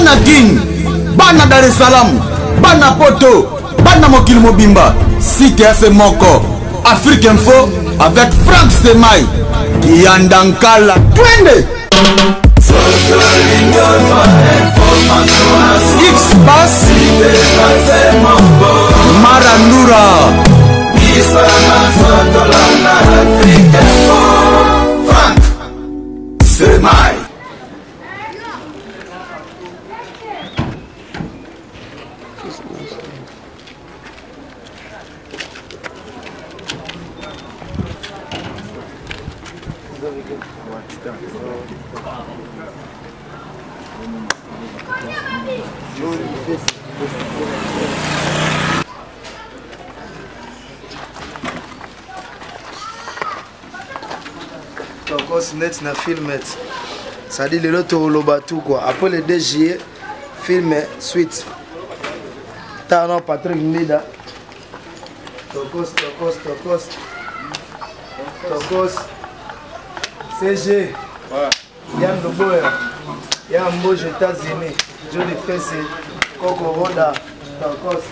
bana Guine, bana Dar es Salaam, bana Poto, bana Mokil Mobimba, Site FM Moko, Afrique Info avec Frank Stemai, Yandankala, Twende. X-Bass, Marandura, Frank Stemai. Net na filmet. Ça dit le loto lobatu quoi. Après le DG film suite. T'as non Patrick Mida. Tokos. CG. Yann Loboya. Yann Mboje États-Unis. Jody Fessé. Coco Roda. Tokos.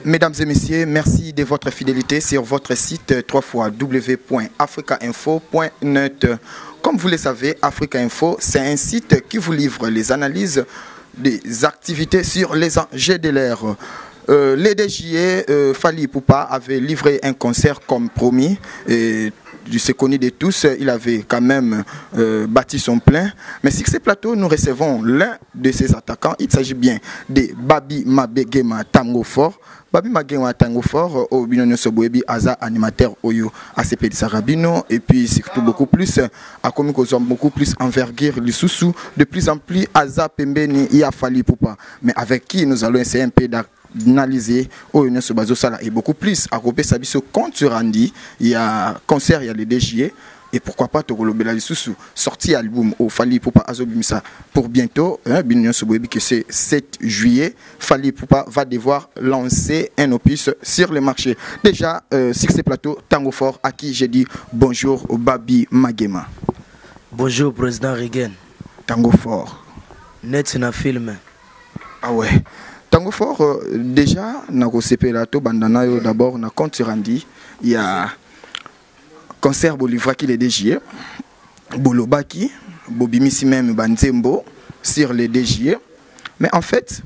Mesdames et messieurs, merci de votre fidélité sur votre site www.africainfo.net. Comme vous le savez, Africa Info, c'est un site qui vous livre les analyses des activités sur les enjeux de l'ère. Les DJE, Fally Ipupa avait livré un concert comme promis. C'est connu de tous, il avait quand même bâti son plein. Mais sur ce plateau, nous recevons l'un de ses attaquants. Il s'agit bien de Babi Mabegema Tango Fort. Babi Mabegema Tango Fort, au Binonio Soboebi, Aza animateur Oyo, ACP de Sarabino, et puis surtout beaucoup plus, à Komiko beaucoup plus envergure, les sous-sous, de plus en plus Aza Pembeni, il a Fally Ipupa. Mais avec qui nous allons essayer un peu d'analyser Oyo Sobazo Sala et beaucoup plus. À Kopé Sabiso, compte sur Andy, il y a concert, il y a les DJE. Et pourquoi pas Togolo Bela Soussou, sorti album au Fally Ipupa Azobimisa pour bientôt, Binyon Soboebi, que c'est 7 juillet, Fally Ipupa va devoir lancer un opus sur le marché. Déjà, sur ces plateaux, Tango Fort, à qui j'ai dit bonjour au Babi Magema. Bonjour, Président Reagan. Tango Fort. Net na film. Ah ouais. Tango Fort, déjà, na Rosepelato, Bandanayo, d'abord, na compte sur Andy, il y a concert Bolivaki les DJE, Bolobaki, Bobimisi même Banzembo sur les DJE. Mais en fait,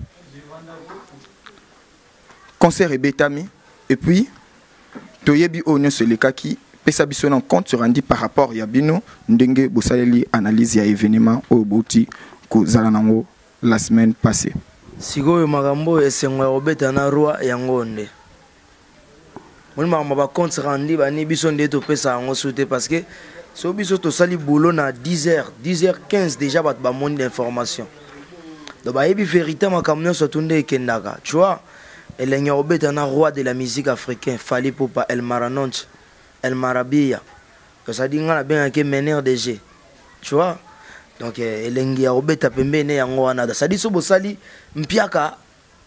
concert et Betami, et puis, Toyebi Onyo Selekaki, Pesabiso en compte sur Andy par rapport à Yabino, Ndenge Bosaleli analyse ya événement au Bouti, Zalanango la semaine passée. Sigo Magambo et Sengwa Robeta na roi Yangonde. On m'a compte rendu bani bison de to pesa en sauté parce que so biso to sali boulot na 10h15 déjà bat ba monde d'information. Donc ba yebi vérité ma camion so tunde kendaka. Tu vois, elle est Robeta na roi de la musique africaine, Fally Ipupa El Maranonch, El Marabia. Que ça dit ngala bien que meneur de jeu. Tu vois? Donc elle est Robeta pembene yango wana. Ça dit so bo sali mpiaka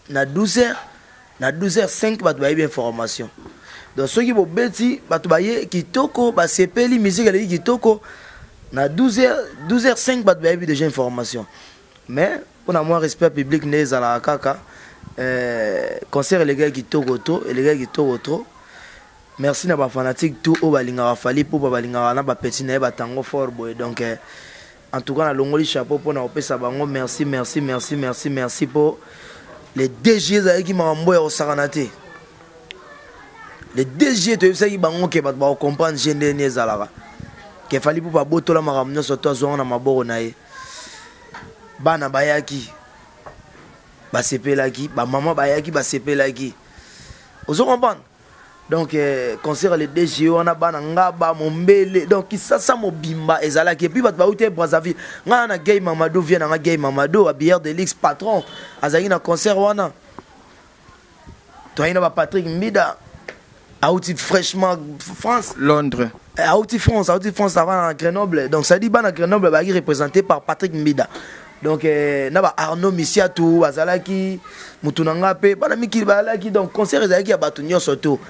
na 12h05 bat ba yebi information. Donc ceux qui vont bêtis, batubaye kitoko, ba sepeli musique elle dit kitoko na 12h05 batubaye déjà information. Mais pour moi respect public n'est à la kaka concert les gars kitoko to et les gars kitoko trop. Merci na ba fanatique tout au balinga Fally pour balinga na ba petit na ba Tango Fort boy. Donc en tout cas na longoli chapeau pour na opesa bango merci pour les DG qui m'a envoyé au Saranate. Les DG de ça qui bango ke bat ba comprendre gender ne zalara ke Fally Ipupa botola maramno soto zo na maboro na ye bana bayaki ba sepelaki ba maman bayaki ba sepelaki ozo comprendre donc concert les DG wana bana ngaba mombele donc ça mobimba ezalaki puis bat ba uté Brazzaville nga na Gay Mamadou vient na Gay Mamadou à Bière de l'X patron azaki na concert wana toi ina ba Patrick Mbida Aouti fraîchement France. Londres. Aouti France avant à Grenoble. Donc ça dit ban à Grenoble bah représenté par Patrick Mbida. Donc na Arnaud Missiatou, Azalaki, Mutunanga pe, bana miki balaki donc concert ezalaki ya batunyo soto.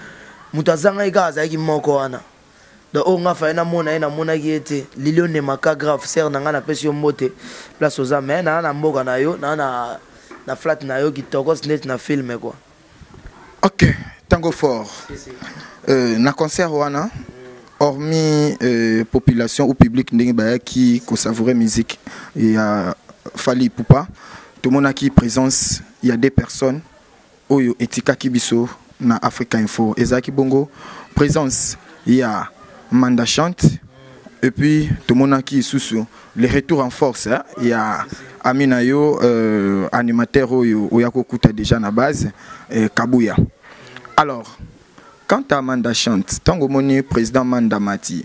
Mutazanga eka azalaki moko wana. donc on a fait na mona qui était Lilio Nemaka grave ser na ngana pesi yo mbote place aux amen na mboka na yo na flat na yo qui tokos net na film quoi. OK, tango fort. Na concert wana hormis population ou public qui savourait musique il y a Fally Ipupa tout le monde a qui présence il y a des personnes oyo etika kibiso na Africa Info ezaki bongo présence il y a Manda Chante et puis tout le monde a qui sous les retours en force il y a Aminayo animateur oyako kuta déjà na base Kabuya. Alors quant à Manda Chante tango moni président Manda Mati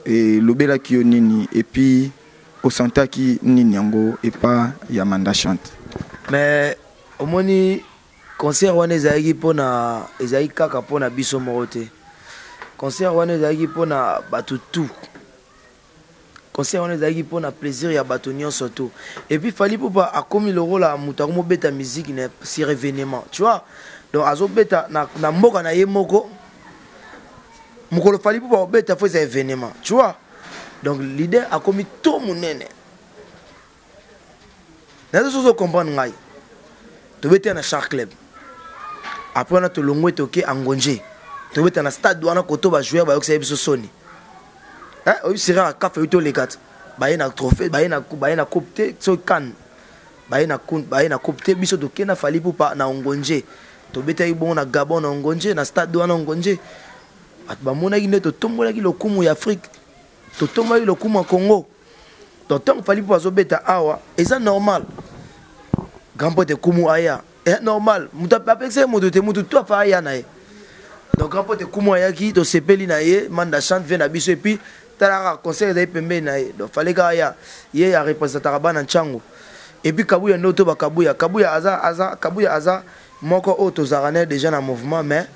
et lobela ki nini et puis au santa ki nini yango et pas ya Manda Chante mais au moni concert wana ezalaki mpona ezalaki kaka mpona biso moko te concert wana ezalaki mpona bato tout concert wana ezalaki mpona plaisir ya bato nyonso to et puis Fally Ipupa akomi lokola moto akomobeta musique na sur événement tu vois donc azobeta na mboka na ye moko mokolo Fally Ipupa obeta fo eza événement tu vois donc l'idée akomi to monene nazo sozo comprendre ngai tobeta na Shark Club après on a tout longwe toke angonje tobeta na stade wana koto ba joueur ba yokisa biso soni oyi sera kafe uto les quatre baye na trophée baye na coupe so kan baye na coupe biso toke na Fally Ipupa na angonje tobeta ibon na Gabon na angonje na stade wana angonje at ba mona ki ne to tombola ki lokumu ya Afrique to tombola ki lokumu ya Congo donc tant Fally Ipupa zo beta awa eza normal grand pote kumu aya est normal muta papexé mutu te mutu toi fa aya na ye donc grand pote kumu aya ki to sepeli na ye Manda Chante vient na biso et puis tala conseil de pembe na ye donc fallait ka aya ye ya représenter bana nchango et puis Kabuya no to ba Kabuya aza moko auto zarane déjà na mouvement mais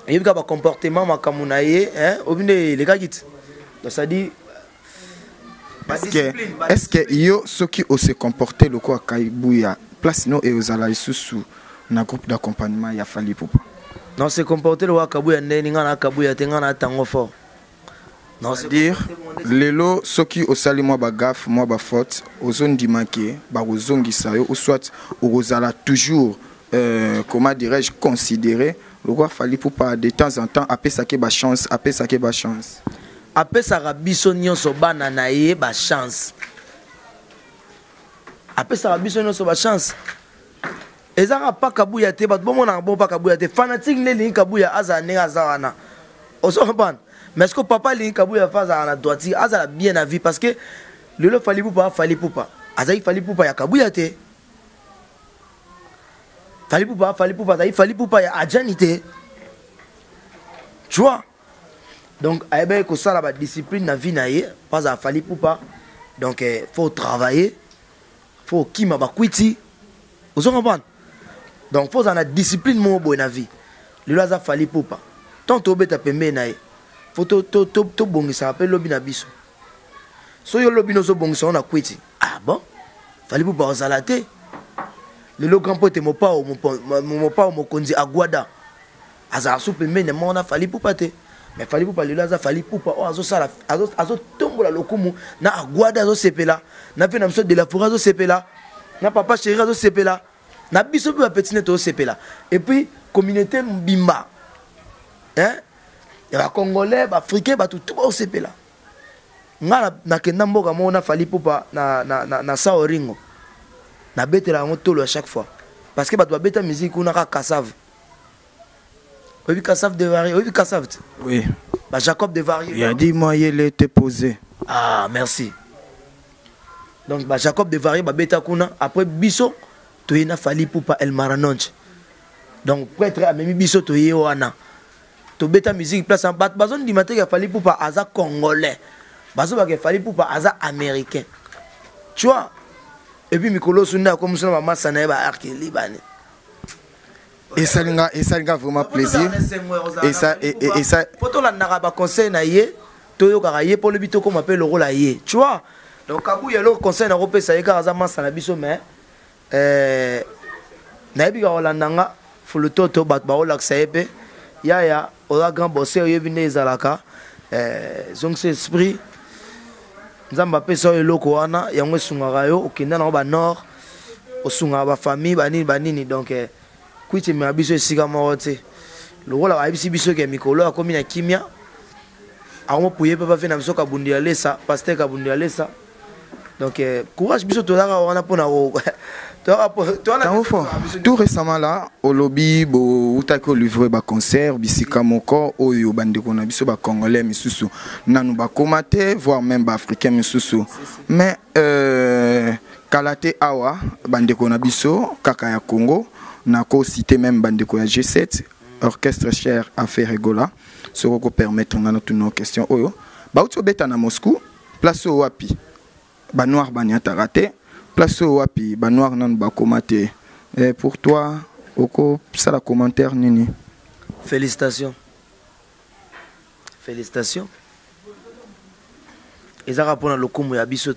il y a un comportement makamuna ye hein obine les gars git donc ça dit est-ce que yo ceux qui osent comporter le quoi Kabuya place no et aux ala sous na groupe d'accompagnement ya Fally Ipupa non c'est comporter le Kabuya ndeni ngana Kabuya tengana tango fort non c'est dire lelo ceux qui osali moi ba gaffe moi ba faute ozondi manquer ba ozongisa yo ou soit ozala toujours comment dirais-je considérer le roi Fally Ipupa de temps en temps apé saké ba chance apé sa biso nyonso bana na ye ba chance apé sa biso nyonso ba chance ezaka pa Kabuya te ba bomona bon pa Kabuya te fanatique ne lingi Kabuya aza ne azawana oso comprendre mais est-ce que papa lingi Kabuya faza na droite aza bien na vie parce que le Fally Ipupa azai Fally Ipupa ya Kabuya te Fally Ipupa ya ajanité tu vois donc ayebe ko sala ba discipline na vie na ye pas à Fally Ipupa donc faut travailler faut kima ba kwiti vous comprenez donc faut en discipline mo bo na vie le laza Fally Ipupa tant to beta pembe na ye faut to bongisa appel lobi na biso so yo lobi no so bongisa na kwiti ah bon Fally Ipupa ozalate le grand pote mo pa o mokonzi agwada azala soupe mene mona Fally Ipupa te mais Fally Ipupa le laza Fally Ipupa o azo sala azo tombola lokumu na agwada azo sepela na pe na mso de la forêt azo sepela na papa chéri azo sepela na biso pe petit net azo sepela et puis communauté mbimba hein ya congolais ba africain ba tout ba sepela ngala na kenda mboka mona Fally Ipupa na Sao Ringo na betela ngo tolo à chaque fois parce que ba doit beta musique on a cassave oui cassave de varier oui cassave oui ba Jacob de varier il a dit moi il était posé ah merci donc ba Jacob de varier ba beta kuna après biso to ina Fally Ipupa El Maranonche donc prêtre a même biso to ye wana to beta musique place en bat bazon di matin ya Fally Ipupa aza congolais bazo ba ke Fally Ipupa aza américain tu vois et puis Mikolo Sunda comme ça maman sana ba arkeli bani et ça vraiment plaisir et ça poto la naraba conseil na ye to yo kaka ye pour le bito comme appelle le rôle à ye tu vois donc Kabuya le conseil na repé ça ye car za masa na biso mais na bi ka olandanga faut le toto bat ba olaxa epé yaya oza grand bosseur oyebi nde ezalaka zongisa esprit nzambe apesa oyo eloko wana yango esungaka yo okenda nango banord osungaka bafamille banini donc kuiti emema biso esika moko te lokola bayebisi biso ke mikolo akomi na kimia akomopuye mpe bafe na biso kabundi ya lesa paster kabundi ya lesa donc courage biso tozaka wana mpona tout récemment là au lobby boutaki olivre baconcert bisika moko oyo bandeko na biso bacongolais misusu nanu bakoma te voire même baafricain misusu mais kala te awa bandeko na biso kaka ya Congo nako cité même bandeko ya G7 orchestre cher à faire rigola soko permettre ngana tuno question oyo bauti obeta na Moscou place au wapi ba noir banyata raté place au wapi ba noir nan bakoma te pour toi oko ça la commentaire nini félicitations ezaka pona lokumu ya biso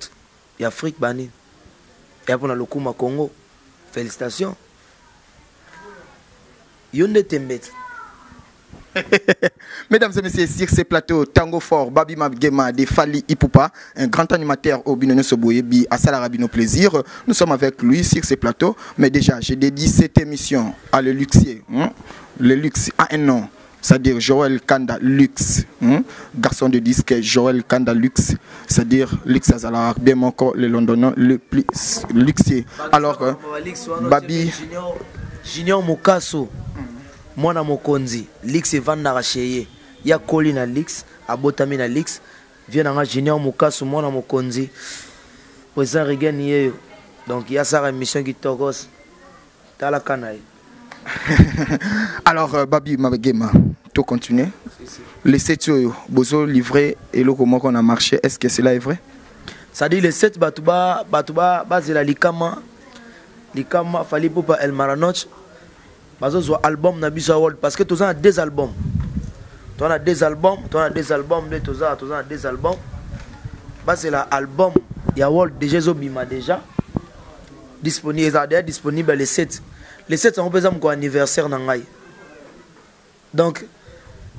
ya Afrique bani ya pona lokumu ya Congo félicitations yonde tembet. Mesdames et messieurs, sur ce plateau, Tango Fort, Babi Magema, de Fali Ipupa, un grand animateur au Binono Soboyebi, à Salarabino Plaisir. Nous sommes avec lui sur ce plateau. Mais déjà, j'ai dédié cette émission à le luxier. Le luxe a un nom, c'est-à-dire Joël Kanda Lux. Garçon de disque Joël Kanda Lux, c'est-à-dire Lux Azala, bien encore le Londonien le plus luxier. Alors, Babi. Junior Mukaso. Mwana mokonzi Lix evandaka cheye ya koli na Lix abotami na Lix vient na Junior Mukasu mwana mokonzi poza regen yeyo donc ya sa émission qui tokos tala kanaye. Alors Babi Magema to continuer les 7 bozo livré et le comment on a marché, est-ce que cela est vrai? Ça dit les 7 batuba bazela likama fali popa El Maranoch bazo album na biso world parce que tous on a deux albums. Tu as deux albums, bah c'est l'album il y a world déjà zobima déjà disponible les 7. Les 7 sont représentants mon anniversaire nangai. Donc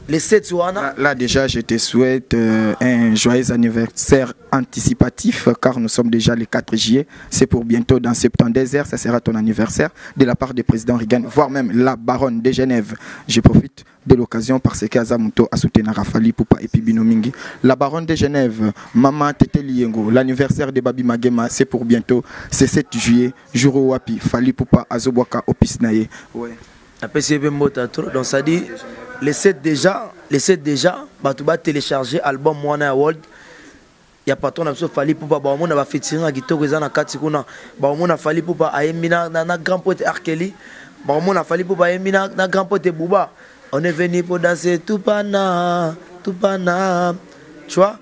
les 7 là déjà je te souhaite un joyeux anniversaire anticipatif car nous sommes déjà le 4 juillet, c'est pour bientôt dans 72 heures, ça sera ton anniversaire de la part du président Reagan, voire même la baronne de Genève. Je profite de l'occasion parce que Azamuto a soutenu Rafali Poupa et Pibino Mingi. La baronne de Genève, Maman Tete Liengo, l'anniversaire de Babi Magema, c'est pour bientôt, c'est 7 juillet, jour au Wapi, Fali Poupa, Azobwaka, Opisnaye. Ouais. Donc ça dit les 7 déjà tu vas télécharger album Mwana World. Il y a pas ton absolu Fali Poupa ba mona ba featuring a kitoko ezana kati kuna ba mona Fali Poupa ayemina na grand pote Arkeli ba mona Fali Poupa ayemina na grand pote Bouba. On est venu pour danser Tupana tu vois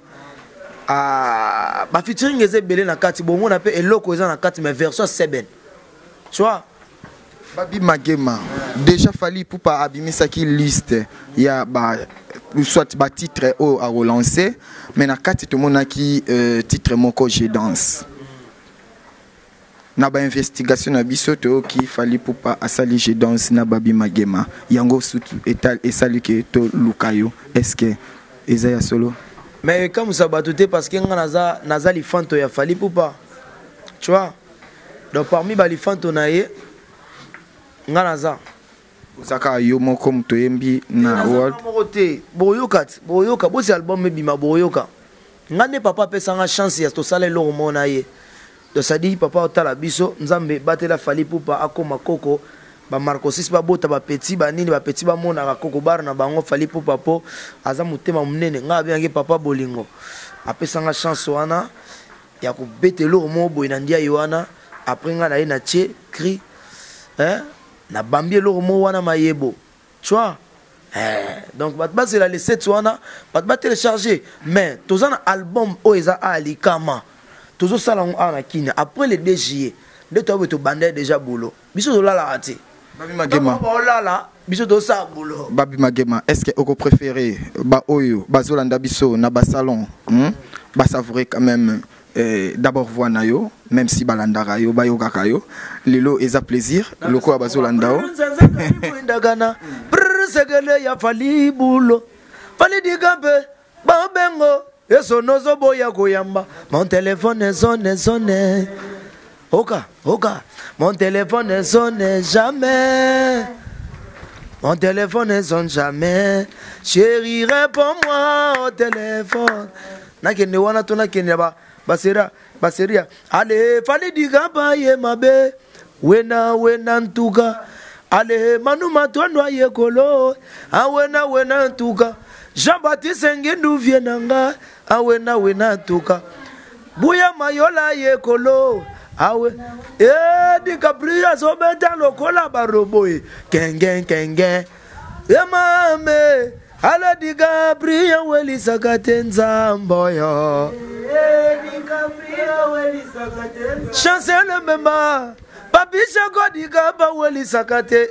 ba featuring ezé belé na kati ba mona pe eloko ezana kati mais version 7 tu vois. Babi Magema, déjà Fali Poupa abimisaki liste, il y a soit ba titre à relancer, mais na kati tout monde qui titre moko je danse. Na ba investigation na bisoto qui Fali Poupa asali je danse na Babi Magema. Yango surtout etal et sali que to lukayo. Est-ce que Isaiah solo? Mais comme ça batouté parce que naza li fanto ya Fali Poupa. Tu vois? Donc parmi ba li fanto naie nganaza Osaka yo moko mutoyembi na world boyoka bosi album bima boyoka ngane papa pesanga chance ya to sala lo mona ye to sadi papa otala biso nzambe batela Fali Poupa akoma koko ba Marco 6 ba bota ba petit ba nini ba petit ba mona ka koko bar na bango Fali Poupa po aza mutema munene ngabe yange papa bolingo apesanga chance wana ya ko betelo mo boy na ndia yoana après nga na ye na tie cri na bambi lo mo wana mayebo tu vois donc bat c'est la les 7 wana bat télécharger mais tozana album oeza alikama tozo sala on ana kina après le 2 juillet de to to bandé déjà boulot biso to lala ati Babi Magema lala biso to sa boulot Babi Magema est-ce que oko préféré ba oyo bazolanda biso na ba salon ba savourer quand même d'abord voir nayo même si balandara yo bayoka kayo lelo eza plaisir loko bazolanda o Mamadou Segele ya fali bulo. Fali digabe, babengo. Eso nozo boya goyamba. Mon téléphone sonne. Oka. Mon téléphone sonne jamais. Mon téléphone ne sonne jamais. Chérie, réponds-moi au téléphone. Nakende wana to nakende ba baseria. Allez, fallait digaba ye mabe. Wena ntuka. Allez, manu matwando ye kolo. Wena ntuka. Jean-Baptiste Ngendu vienanga. Wena ntuka. Buya mayola ye kolo. Awe, DiCaprio sobeta lokola baroboy, kengen, mame, ala DiCaprio weli sakatenza mboyo, DiCaprio weli sakatenza, chancel memba, papi chako DiCaprio weli sakate,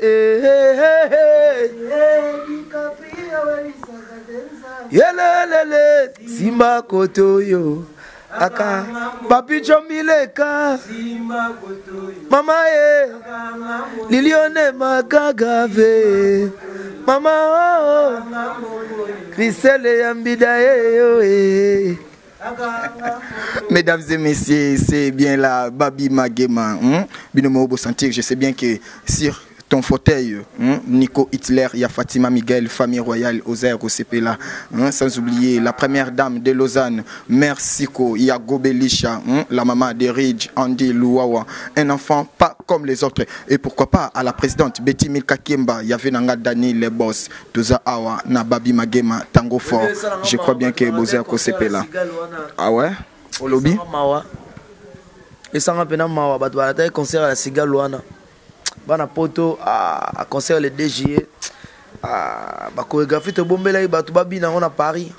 DiCaprio weli sakatenza, yelelele, simba kotoyo. Aka papi chomileka mama Lilione makagave mama Christelle yambida Mesdames et messieurs, c'est bien là Babi Magema. Binomo Obo sentir, je sais bien que sur ton fauteuil, Nico Hitler, il y a Fatima Miguel, famille royale, Ozer, OCP là, sans oublier la première dame de Lausanne, Mère Siko, il y a Gobelisha, la maman de Ridge, Andy Louawa, un enfant pas comme les autres. Et pourquoi pas à la présidente Betty Milka Kemba, il y avait Nanga Dani, les boss, Toza Awa, Nababi Magema, Tango Fort. Je crois bien que Ozer, OCP là. Ah ouais? Au lobby? Et ça m'a peine mawa, bah tu vas aller concert à la Cigale Luana. Bana poto à concert le DJE à ba chorégraphie te bombela ba to babi na on à Paris.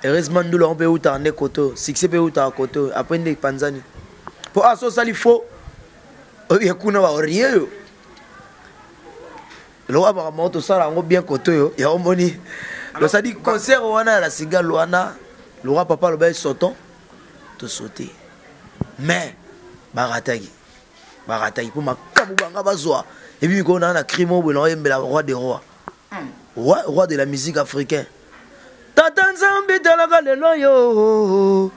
Heureusement nous on peut ou ta ne koto, succès peut ou ta koto après ndé Panzani. Pour aso sali fo. Ya kuna ba rien yo. Lo aba moto sala ngo bien koto yo, ya omoni. Le ça dit concert wana la Cigale wana, le roi papa le bail sautant te sauter. Mais baratagi pour ma kabubanga bazwa et puis qu'on a un crime au la roi des rois roi de la musique africaine tatanzambi talaka lelo yo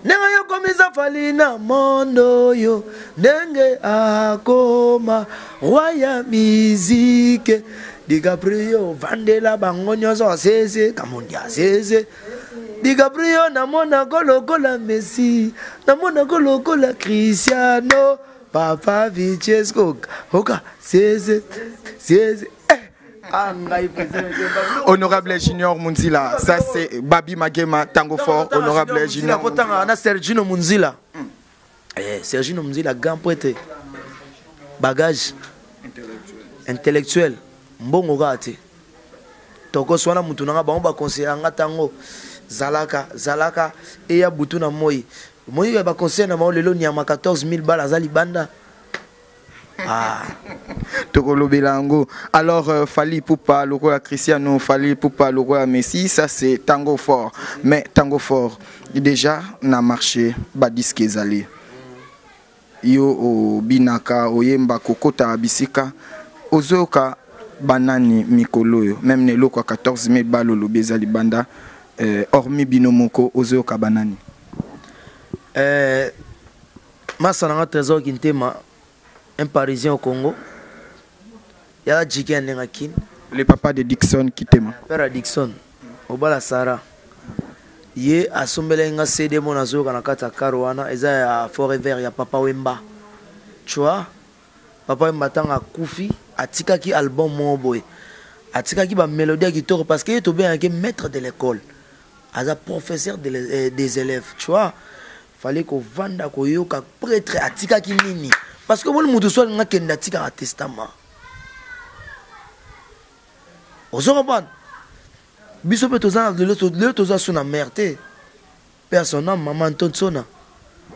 nenga yo komisa falina mondo yo nenge akoma roi ya musique DiCaprio vandela bango nyonso sese kamondia sese DiCaprio namona kolokola Messi, namona kolokola Cristiano, Papa Vichesco, Oka, c'est. Honorable Junior Munzila, ça c'est Babi Magema, Tango Fort, Honorable Junior. On a Sergino Munzila. Sergino Munzila, grand prêtre, bagage intellectuel, bon gâté. Toko swana mutunanga ba on ba conseiller nga tango. Zalaka et ya Butuna Moi ba conseil na ma lelo nyama 14 000 balles azali banda Tokolo Belango. Alors Fali Poupa le roi Cristiano, Fali Poupa le roi Messi, ça c'est Tango Fort. Mais Tango Fort déjà na marché ba disque ezali yo o binaka oyemba kokota bisika ozoka banani mikolo même ne loko 14 000 balles lo bezali banda. Hormis binomoko ozo kabanani Masana trésor Kintema, un parisien au Congo. Il y a Jiken Nengakin, le papa de Dixon Kitema, père Dixon Obala Sara ye asombelenga CD monazo kana kata karwana eza ya forever ya papa Wemba, tu vois papa Wemba tanga kufi atikaki album moboy atikaki ba mélodie qui tord parce que to bien que maître de l'école as professeur des élèves, tu vois, fallait qu'on vende à koyoka prêtre atika kinini parce que moi le mutu soit nga kenda tika a testament ozoban biso pe tozana le toza suna merde personne maman tonsona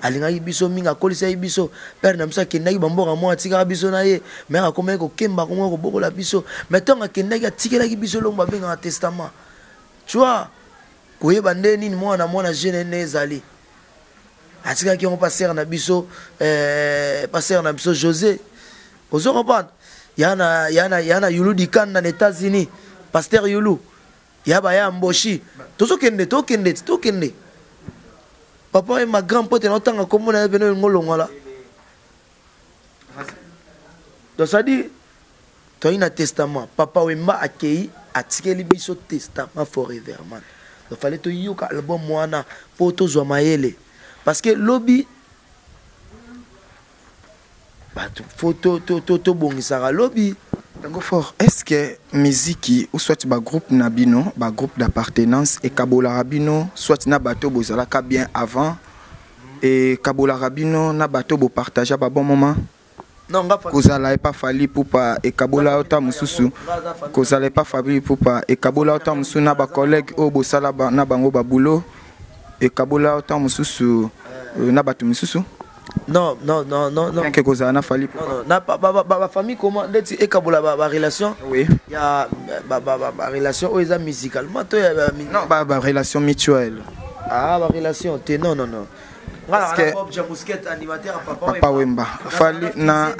alinga biso minga kolisa biso père na msa kenda bamboka mo atika biso na ye mère akoma ko kemba ko ko bokola biso metonga kenda atikela biso lomba benga a testament, tu vois. Koye bande nini mwana jeune nezali atikaki on passer na biso José ozo comprendre yana Yulu Dikan dans les États-Unis pasteur Yulu yaba ya Mboshi tokende papa et ma grand pote n'otanga comme on a venu ngolongola donc ça dit tu as un testament papa Wemba accueilli atikeli biso testament forever man donc fallait to yoka album mwana poto zwa mayele parce que lobby photo to bongisaka lobby Tango fort, est-ce que musique ou soit ba groupe nabino, ba groupe d'appartenance et Kabola Rabino, soit na bateau bozalaka bien avant et Kabola Rabino na bateau bo partager ba bon moment? Non, kozala pas fali pour pas et Kabola ota mususu. Kozala pas fali pour pas et Kabola ota musu na ba collègue o bo sala na bango ba boulot et Kabola ota mususu na batu mususu. Non. Que kozala na fali pour non. Na ba famille comment ndeti e Kabola ba relation. Oui. Il y a ba relation o eza musicalement to ya non ba relation mutuelle. Ah ba relation te non. Parce que animateur Papa Wemba fali na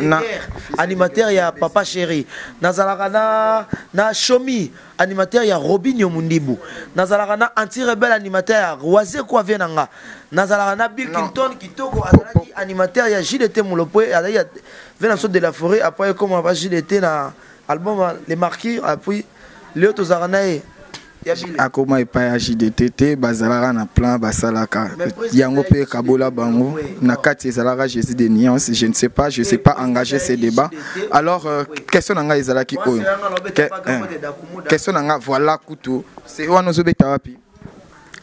animateur ya Papa Chéri nazalaka na Shomi animateur ya Robinho Mundibu nazalaka na anti-rebelle animateur ya Roise kwa venanga nazalaka na Bill Clinton kitoko azalaki animateur ya JDT Mulopwe azali ya Venanso de la Forêt après comme va JDT na album Les Marquis puis Léo Tozaranae akoma epai ya JDTT bazalaka na plan basalaka yango pe Kabola bango na kati ezalaka Jésus de nuances je ne sais pas engager ces débats alors question nanga ezalaki oyo question nanga voilà kutu c'est wana ozobeta wapi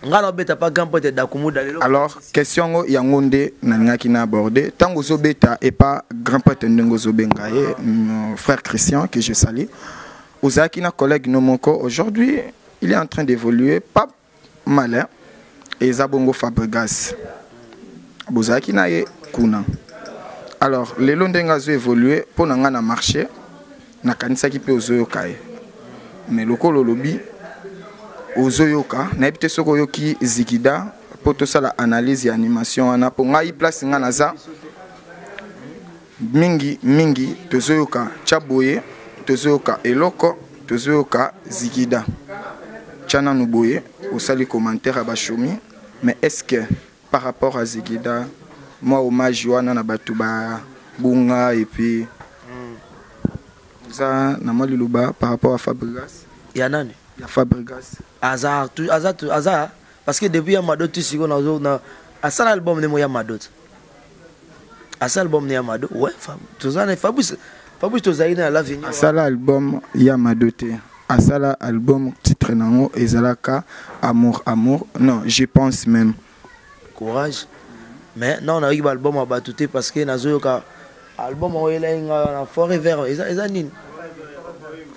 ngana beta pa gampote dakumuda lelo alors question yango nde nalingaki na aborder tango ozobeta et pas grand pote ndengo zobenga ye frère Christian que je salue ozaki na collègue nomoko aujourd'hui il est en train d'évoluer, pas malin. Et Zabongo Fabregas. Bozaki na ye kuna. Alors, les Londengazo évolué pour n'anga marché. Na kanisa ki pe ozoyoka ye. Mais lokolo lobby ozoyoka na epite soko yoki zikida pour tout ça la analyse et animation ana pour ngai place nga naza mingi tozoyoka chaboye tozoyoka eloko tozoyoka zikida. Tchana Nouboye, au sali commentaire à Bachoumi, mais est-ce que par rapport à Zigida, moi hommage Joana Nabatuba, Bunga et puis ça, Namaliluba par rapport à Fabregas? Yanani? Il y a Fabregas. Azar, parce que depuis Yamadot, tu sais qu'on a un seul album de Moyamadot. Un seul album de Yamadot, ouais, tout ça, Fabrice, tu as à l'avenir. Un seul album Yamadoté. Asala album titre nango ezalaka amour non je pense même courage mais non on a eu album à batouté parce que nazoyoka album o elenga na forever eza nini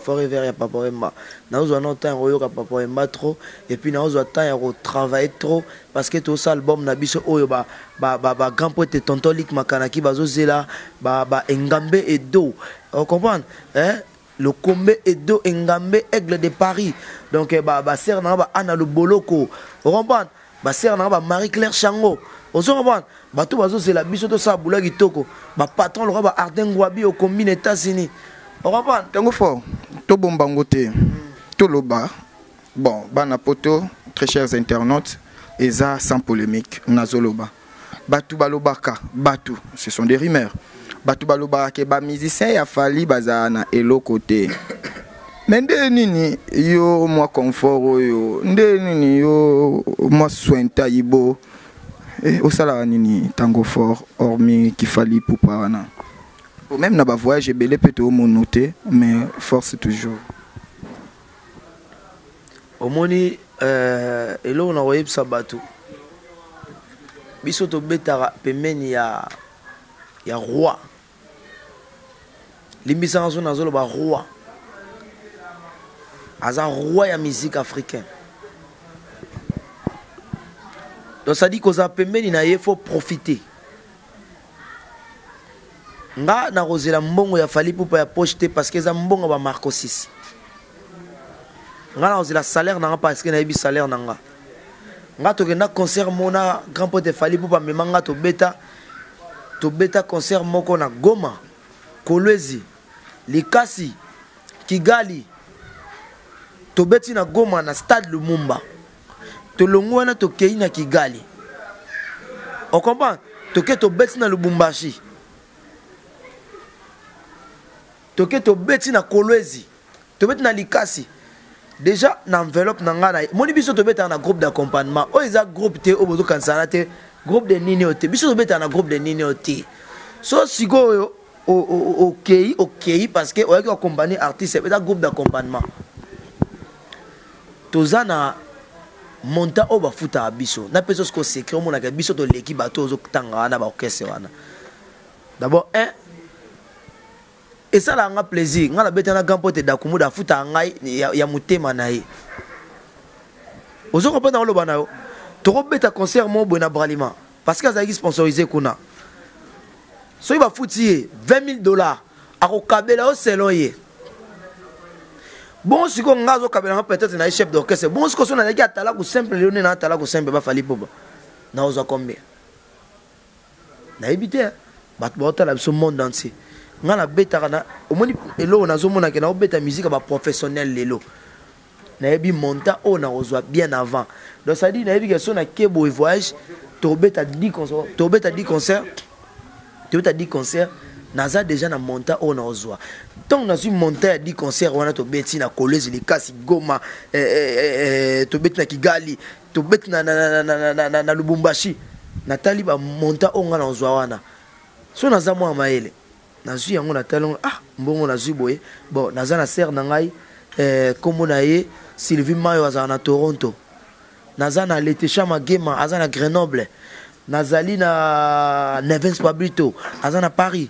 forever ya Papa Wemba nazo na temps oyoka Papa Wemba trop et puis nazo temps ya travailler trop parce que tout ça album na biso oyo ba grand poète tonton Lik Makanaki bazozela ba Engambe Edo on comprend hein le Kombe Edo Engambe Aigle de Paris donc ba sœur na ba Ana le Boloko on comprend ba sœur na ba Marie-Claire Chango on se comprend ba tout bazo c'est la biso to sa boula kitoko ba patron le ba Arden Gwabi au combine États-Unis on comprend tango fort to bombangote to loba bon bana poto très chers internautes eza sans polémique nazoloba batu balobaka batu ce sont des rumeurs batu baloba ke ba musicien ya fali bazana elo côté mais nde nini yo moi confort yo nde nini yo moi sointa yibo et au sala nini tango fort hormis qui fali pour parana même na ba voyage belé peut au monoté mais force toujours au moni elo na oyebsa batu biso to betara pemeni ya roi limbisa nzo nazolo ba roi aza roi ya musique africaine donc ça dit que ça pemeni na ye faut profiter nga na rozela mbongo ya fali pour ya pocheter parce que za mbongo ba Marco 6 nga na rozela salaire na parce que na yebi salaire na nga to na concert mona grand pote fali pour memanga to beta concert moko na Goma Kolwezi Likasi Kigali tobeti na Goma na stade Lumumba tolongo na tokei na Kigali. On comprend? Toke tobeti na Lubumbashi. Toke tobeti na Kolwezi. Tobeti na Likasi. Déjà na enveloppe na nga na moni biso tobeti na groupe d'accompagnement. O eza groupe te o bozo kansana te groupe de nini ote. Biso tobeti na groupe de nini ote. So sigo OK parce que on a accompagner artiste c'est un groupe d'accompagnement. Tozana monta o ba futa biso. Na peso ko secret mo na ka biso to l'équipe bato zo tanga na ba orchestre wana. D'abord et ça là nga plaisir. Nga la beta na gampote dakumu da futa ngai ya mutema na ye. Ozo comprendre na lo bana yo. To beta concert mo bona bralima parce que azaki sponsorisé kuna. So il va foutre $20,000 à Kabela au selon ye. Bon si ko ngazo Kabela peut-être na chef d'orchestre. Bon si ko so na leki atala ku simple leone na atala ku simple ba fali poba. Na oza combien? Na ebité bat bota la so monde entier. Nga na beta kana omoni elo na zo mona ke na obeta musique ba professionnel lelo. Na ebi monta o na ozo bien avant. Donc ça dit na ebi que so na kebo voyage to beta 10 concerts, to beta 10 concerts. Tu as dit concert, naza déjà na monta on a ozwa. Donc na su monta 10 concerts wana to beti na Kolwezi Likasi Goma to beti na Kigali, to beti na Lubumbashi. Na tali ba monta on na ozwa wana. So naza mwa maele. Na su yango na talon mbongo na zu boye. Bon naza na ser na ngai komo na ye Sylvie Mayo aza na Toronto. Naza na Letesha Magema aza na Grenoble. Nazali na Nevens Pablito, Azana Paris.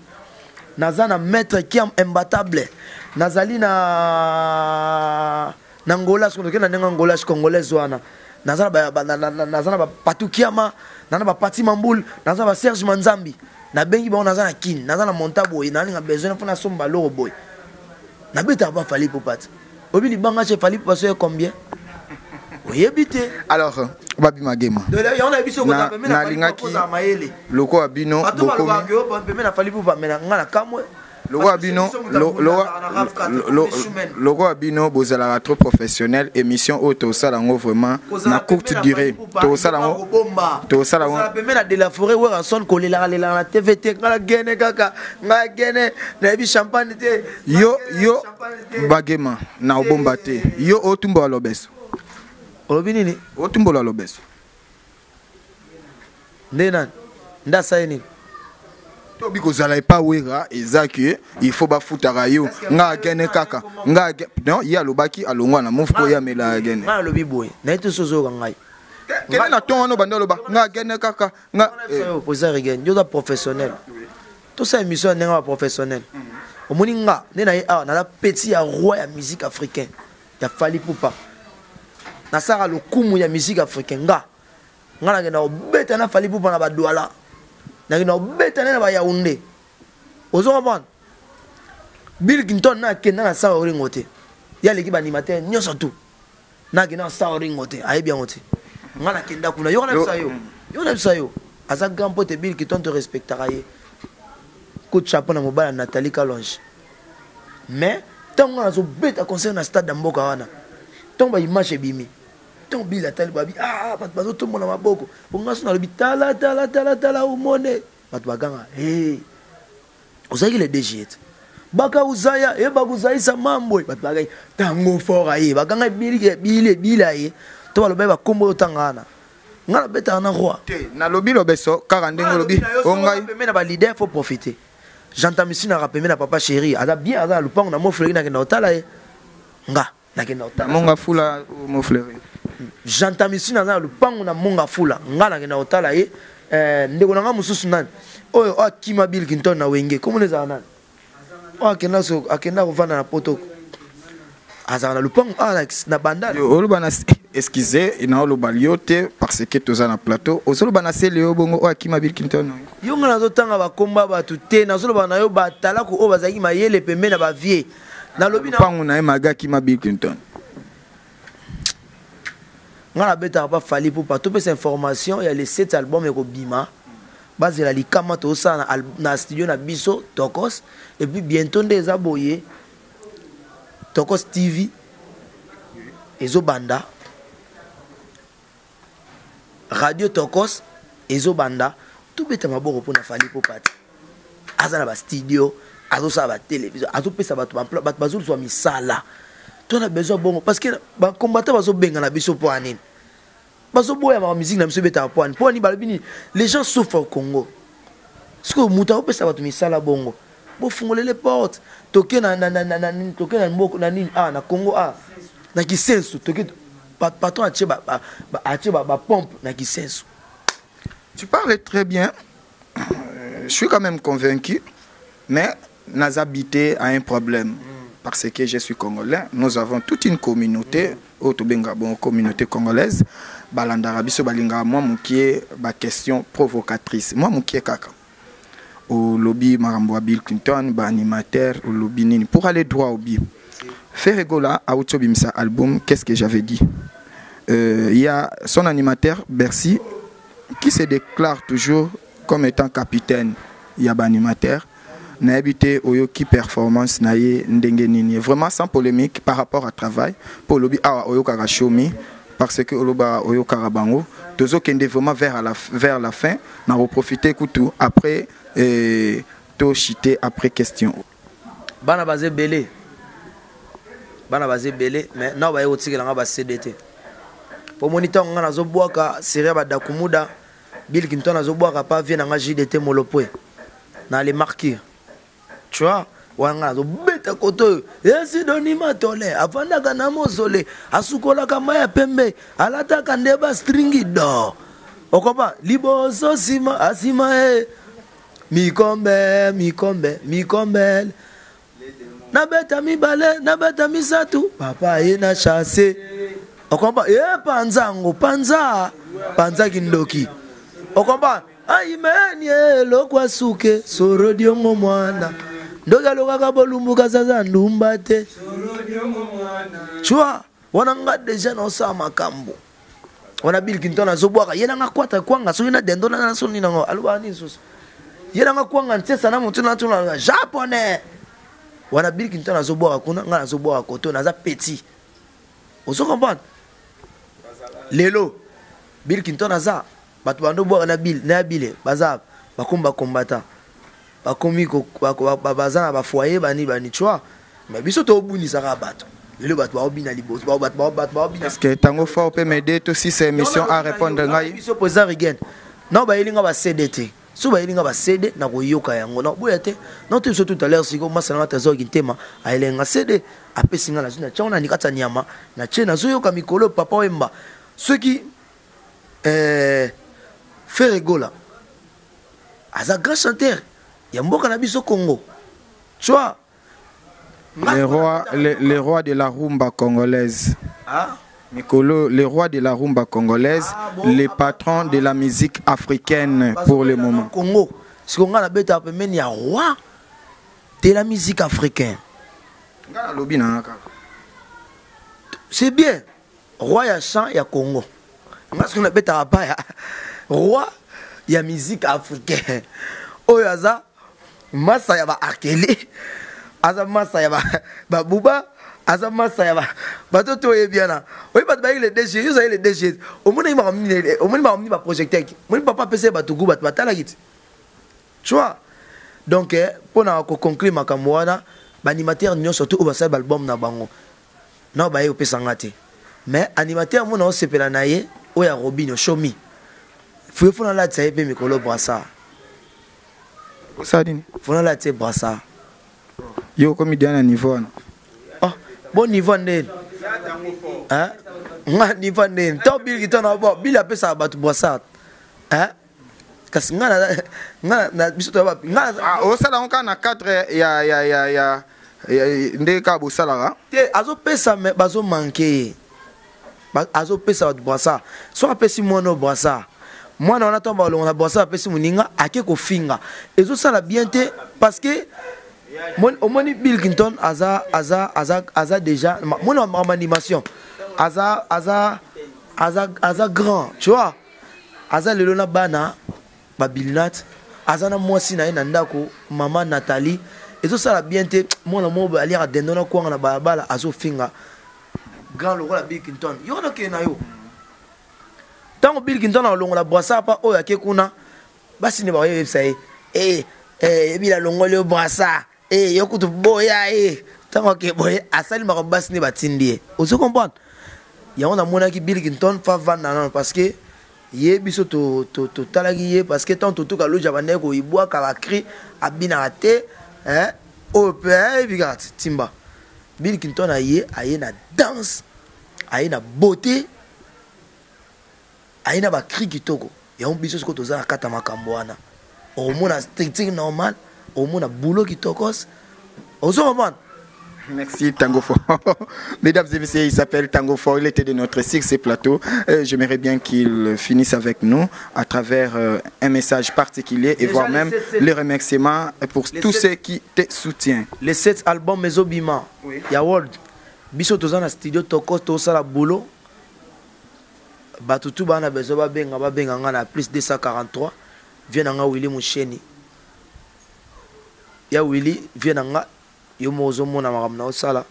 Nazana maître qui est imbattable. Nazali na Angola, ce qu'on appelle na Angola congolaise wana. Nazana ba Patukiama, nazana ba Pati Mamboul, nazana ba Serge Manzambi. Na bengi ba nazana kin, nazana Montabo, na nga besoin na somba loro boy. Na beta ba fali pour pat. Obi li banga che fali pour passer combien? Oui, habité. Alors, Babi Magema. On a vu ce qu'on a fait. Loko Abino. Loko Abino. Loko Abino, Bozala trop professionnel. Émission auto salango vraiment. Na courte durée. To salango. To salango. De la forêt où on sonne coller la TVT. Na gene kaka. Na gene. Na bi champagne te. Yo Bagema. Na obombate. Yo otumbo alobeso. Olobinini otumbola lobeso ndena ndasa yini to biko zala pa wera ezaki il faut ba futara yo nga gene kaka nga non ya lobaki alongwa na mofuko ya mela gene nga lobi boy na ito sozo ngai kene na tongo bando loba nga gene kaka nga poser again yo da professionnel tout ça émission nga professionnel omoni nga ndena na la petit ya roi ya musique africain ya Fally Ipupa na sara le kumu ya musique africaine nga na ngena obeta na Fally Ipupa na ba Douala na ngena obeta na ba Yaoundé ozo comprendre Bill Clinton na kenda na sa oringote ya l'équipe animateur nyoso tout na ngena sa oringote ayi bien ngote nga na kenda kuna yo na sa yo asa grand pote Bill Clinton te respectera ye coup de chapeau na mobile Nathalie Kalonge mais tant nga zo beta concert na stade d'Amboka wana tant ba image bimi tant bila tali babi bat bazo to mona maboko bonga sona lobi tala umone bat baganga ozaki le DG baka uzaya bakuzaisa mambo bat bagai tango fora ye baganga bila ye to baloba ba kombo tangana ngala beta na roi na lobi lobeso 40 lobi ongai na ba leader faut profiter j'entends ici na rappeler na papa chéri ada bien ada lupang na mo fleury na kena otala ye nga na kena otala monga fula mo fleury j'entends ici na lupang na monga fula nga na kena otala ye ndeko nga mususu nani oyo akima Bill Clinton na wenge comment les ana akenda kovanda na poto azana lupang na banda oloba na excusez ina oloba liote parce que toza na plateau ozoloba na seleo bongo akima Bill Clinton yo nga nazotanga bakomba batu te nazoloba na yo batala ko o bazaki mayele pembe na ba vie na lobi na pangu na emaga akima Bill Clinton nga na beta pas Fally Ipupa to pesa information ya les 7 albums eko bima bazela likama tosala na studio na biso Tokos et puis bientôt nde eza boye Tokos TV ezo banda Radio Tokos ezo banda tout beta maboko pona fali po pati azana ba studio azo sa ba télévision azo pesa bato bato bazulu so misala to na besoin bongo parce que ba combattant bazo benga na biso po anine bazo boya ma musique na biso beta po anine po ani balbini les gens souffrent au Congo ce que muta pesa bato misala bongo bo fungolele les portes toke na toke na mboko na nini na Congo na kisensu toke patron atie ba pompe na kisensu. Tu parles très bien. Je suis quand même convaincu, mais nous habité à un problème. Parce que je suis congolais, nous avons toute une communauté, communauté congolaise. Balandarabiso balinga moi moukie ba question provocatrice. Moi moukie kaka. Au lobby Maramboa Bill Clinton, ba animateur au lobby nini pour aller droit au bi. Ferregola a utobimsa album, qu'est-ce que j'avais dit? Il y a son animateur Bercy qui se déclare toujours comme étant capitaine. Il y a un animateur. N'a habité Oyoki performance naie ndengenini. Vraiment sans polémique par rapport au travail. Pour le Oyoka Shomi parce que Oloba Oyoka Rabango. Tozo kende vraiment vers la fin. N'a reprofité couteau après to chité après question. Bana basé belé. Bana basé belé mais non ba yoti kelanga ba CDT. Pour moniteur ngana zo boaka seria ba dakumuda. Bill Clinton a zoboaka pas vient dans JDT Molopwe dans les marqués tu vois wanga zo beta koto yesi donima tole avanda kana mozole asukola kama ya pembe alata kandeba stringi do okopa liboso sima asima mikombe na beta mibale na beta misatu papa yena chasse okopa panza kindoki okomba aimenie lokwa suke sorodio mwana ndoga lokaka bolumbuka sasa ndumba te chua wana nga deja na osa makambo wana Bill Clinton azobwaka yena nga kwata kwanga so yena dendo na so nina ngo aluba ni so yena nga kwanga ntesa na mutu na tuna japonais wana Bill Clinton azobwaka kuna nga azobwaka koto na za petit ozo comprendre lelo Bill Clinton aza batu bando boka na bile baza bakomba combattant bakomi ko bazana ba foyer bani chwa mais biso to bunisa ka bato lelo batu ba obina liboso batu ba obina est-ce que tango fa peut m'aider aussi ces émissions à répondre ngai biso poza rigen non ba elinga ba CDT so ba elinga ba CD na ko yoka yango non boya te non te so tout à l'heure siko masana tazo gintema a elenga CD apesinga na zuna chauna nikata nyama na chena zo yoka mikolo papa wemba ceux qui Ferregola aza grand chanteur ya mboka na biso Congo tu vois les rois de la rumba congolaise Mikolo, les rois de la rumba congolaise, les patrons de la musique africaine pour le moment. Congo, ce qu'on a bête appelé il y a roi de la musique africaine. C'est bien. Roi ya chant ya Congo. Parce qu'on a bête à roi ya musique africaine. Oyaza massa ya ba akele. Aza massa ya ba buba. Aza massa ya ba toto yebiana. Oui ba ba les DG, ils ont les DG. Au moins il m'a emmené ba projecteur. Mon papa PC ba tugu ba batala git. Tu vois? Donc pour na ko conclure makambo wana ba animateur nyo surtout au basal album na bango. Na ba yo pesa ngate. Mais animateur mo na osepela na ye o ya Robinho show me. Faut na la tsaye pe mikolo brassa. Ça dit. Faut na la tsaye brassa. Yo comédien à niveau na. Ah, bon niveau ndeni. Hein? Nga niveau ndeni. To bil kitona bo, bil a pesa ba tu brassa. Hein? Kasi nga na biso to ba nga o sala on kana 4 ya ndeka bo sala te azo pesa me bazo manquer. Azo pesa ba tu brassa. So apesi mono brassa. Moi on attend ba on a brassa apesi muninga ake ko finga. Ezo sala bien te parce que au moins Bill Clinton aza déjà mon animation aza grand tu vois aza le lona bana Babilnat azana mwasi na ye na ndako mama Nathalie ezo sala bien te mwana mo ali a dendona ko na balabala azo finga grand lokola Bill Clinton yo na ke na yo tango Bill Clinton a longola brasa pa oyo ake kuna basi ne ba ye sai bila longole brasa yo kutu boya tango ke boya asali ma basi ne batindi ozo comprendre ya on a mona ki Bill Clinton fa vanda non parce que ye biso to talagi ye parce que tant tout ka lo jabanais ko ibwa ka cri abina te au père bigat timba Bill Clinton aye na danse aye na beauté aye na ba cri kitoko ya on biso ko toza na kata makambo wana au mona stricting normal au mona boulot kitokos ozo comprendre. Merci Tango Fort. Mesdames et messieurs, il s'appelle Tango Fort, il était de notre Cirque Plateau. J'aimerais bien qu'il finisse avec nous à travers un message particulier et voire même les remerciements pour tous ceux qui te soutiennent. Les 7 albums Mezobima, ya World, biso toza na studio toko to sala boulot. Batutu bana bezo ba benga na plus 243 vient nga Willy Moucheni. Ya Willy vient nga yo mozo mona makamna osala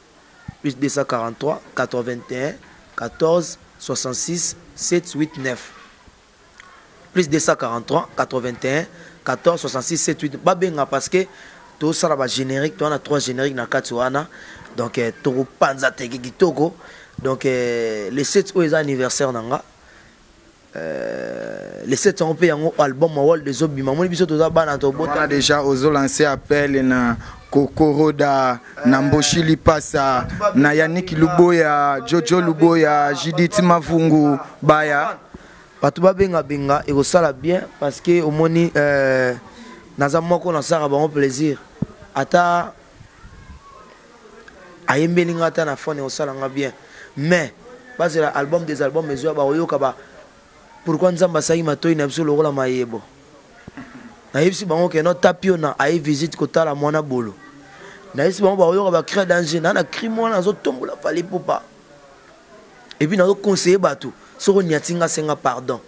plus 243 81 14 66 789 plus 243 81 14 66 78 ba benga parce que to sala ba générique to on a 3 génériques na katsuana donc to panza teki kitoko donc les 7 aux anniversaire nanga les 7 ans pe yango album World des Obima moni biso to za bana to bota déjà ozo lancer appel na Kokoroda, Namboshi Lipasa, na Yannick Luboya, Jojo Luboya, Judith Mavungu, Baya. Patuba benga benga, et ça la bien parce que au moni nazamoko na sara bon plaisir. Ata ayembelinga ata na fone au sala nga bien. Mais parce que l'album des albums mesure ba oyoka ba pourquoi nzamba sayi matoi na biso lokola mayebo. Na yebisi bango ke no tapio na ayi visite kotala mwana bolo. Na yebisi bango ba oyoka ba créer danger na crime wana zo tombola fali popa. Et puis na zo conseiller bato soko nyatinga senga pardon.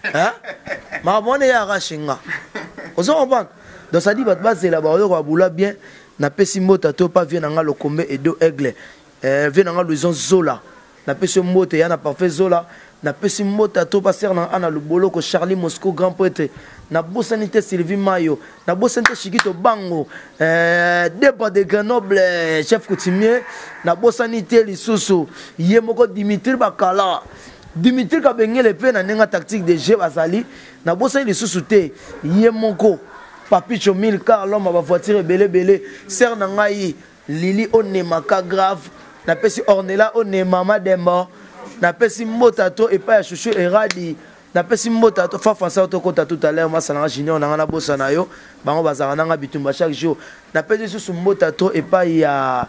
Hein? Ma bonne ya rashinga. Ozo comprendre. Donc ça dit bato bazela ba oyoka bula bien na pesi mota to pa vient nga lokombe et do aigle. Vient nga Louison Zola. Na pesi mota ya na parfait Zola. Na pesi mota to passer na ana lubolo ko Charlie Moscou grand poète na bosanité Sylvie Mayo na bosanité Chikito Bango débat de Grenoble chef coutumier na bosanité lisusu yemoko Dimitri Bakala Dimitri Kabengele pe na nenga tactique de jeu bazali na bosanité lisusu te yemoko Papicho Milka l'homme ba voiture belé ser na ngai Lili Onemaka grave na pesi Ornella Onemama Demba na pesi mota to et pas chouchou eradi na pesi mota to fa français to kota tout à l'heure masana junior na bossa na yo bango bazara na bitumba chaque jour na pesi sous mota to et pas ya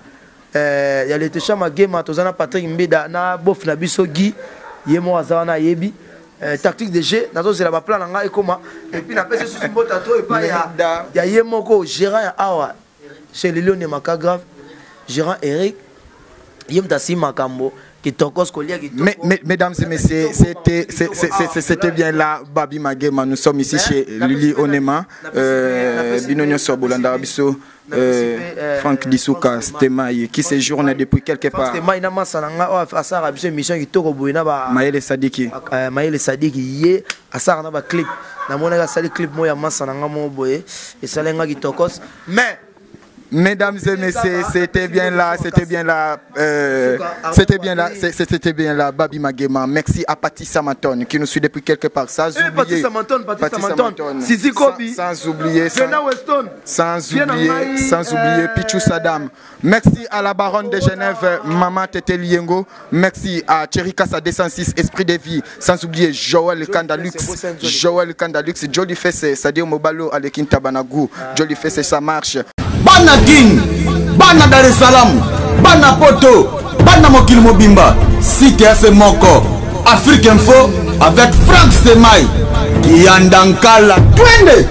le techama game to zana Patrick Mbeda na bof na biso gi yemo azana na yebi tactique de jeu na to zela ba plan nga ekoma et puis na pesi sous mota to et pas ya yemo ko gérant ya awa chez Lilion Maka grave gérant Eric yemta si makambo. Mesdames et messieurs, c'était bien là, Babi Magema. Nous sommes ici chez Lili Onema, Binonio Sobolanda Abisso, Franck Dissouka, Stemaï, qui séjourne depuis quelque part. Maël Sadiki. Maël Sadiki, yé, Asar Naba clip. Namona Sali clip moya Massananga Moboye, et Salenga Gitokos. Mais. Mesdames et messieurs, c'était bien là, c'était bien là, Babi Magema. Merci à Paty Samaton qui nous suit depuis quelque part. Sans oublier, Sisi Kobi, sans oublier Pichou Sadam. Merci à la baronne de Genève, Maman Tete Liengo. Merci à Cherika Sa 206, Esprit de Vie. Sans oublier Joël Kandalux, Jolly Fesse, Sadio Mobalo, Alekin Tabanagou. Jolly Fesse, ça marche. Bana King, Bana Dar es Salaam, Bana Poto, Bana Mokil Mobimba, CTF Moko, Afrique Info avec Franck Stemai, Kiandankala, Twende.